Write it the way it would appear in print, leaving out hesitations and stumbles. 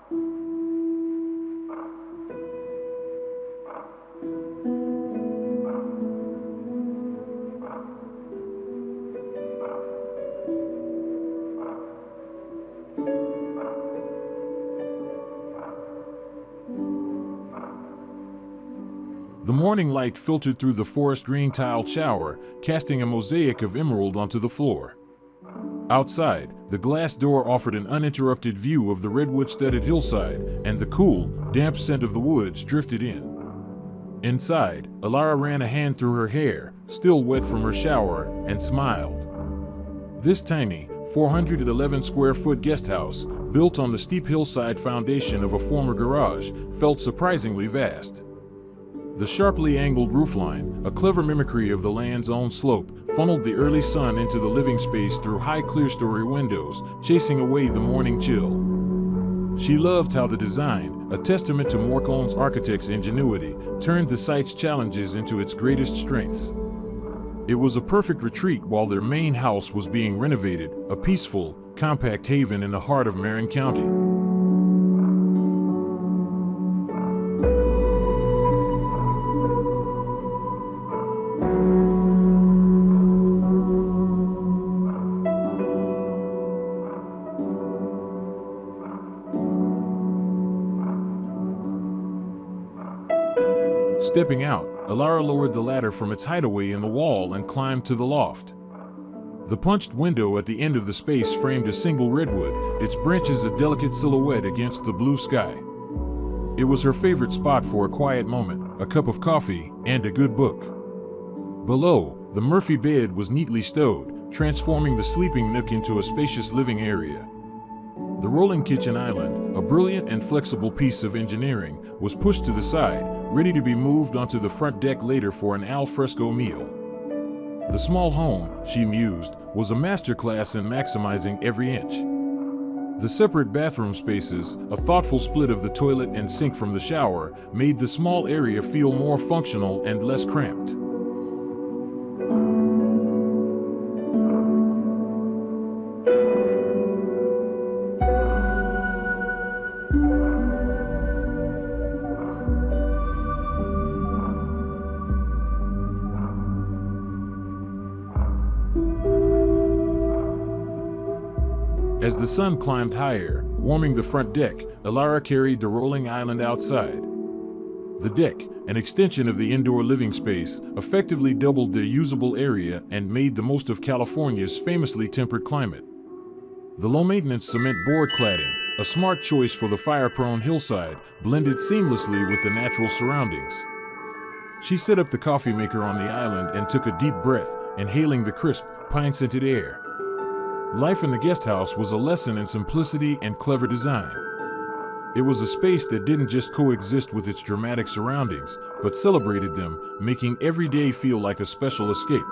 The morning light filtered through the forest green tiled shower, casting a mosaic of emerald onto the floor. Outside, the glass door offered an uninterrupted view of the redwood-studded hillside, and the cool, damp scent of the woods drifted in. Inside, Elara ran a hand through her hair, still wet from her shower, and smiled. This tiny, 411-square-foot guest house, built on the steep hillside foundation of a former garage, felt surprisingly vast. The sharply angled roofline, a clever mimicry of the land's own slope, funneled the early sun into the living space through high clerestory windows, chasing away the morning chill. She loved how the design, a testament to Mork-Ulnes Architects' ingenuity, turned the site's challenges into its greatest strengths. It was a perfect retreat while their main house was being renovated, a peaceful, compact haven in the heart of Marin County. Stepping out, Elara lowered the ladder from its hideaway in the wall and climbed to the loft. The punched window at the end of the space framed a single redwood, its branches a delicate silhouette against the blue sky. It was her favorite spot for a quiet moment, a cup of coffee, and a good book. Below, the Murphy bed was neatly stowed, transforming the sleeping nook into a spacious living area. The rolling kitchen island, a brilliant and flexible piece of engineering, was pushed to the side, ready to be moved onto the front deck later for an al fresco meal. The small home, she mused, was a masterclass in maximizing every inch. The separate bathroom spaces, a thoughtful split of the toilet and sink from the shower, made the small area feel more functional and less cramped. As the sun climbed higher, warming the front deck, Elara carried the rolling island outside. The deck, an extension of the indoor living space, effectively doubled their usable area and made the most of California's famously temperate climate. The low-maintenance cement board cladding, a smart choice for the fire-prone hillside, blended seamlessly with the natural surroundings. She set up the coffee maker on the island and took a deep breath, inhaling the crisp, pine-scented air. Life in the guest house was a lesson in simplicity and clever design. It was a space that didn't just coexist with its dramatic surroundings, but celebrated them, making every day feel like a special escape.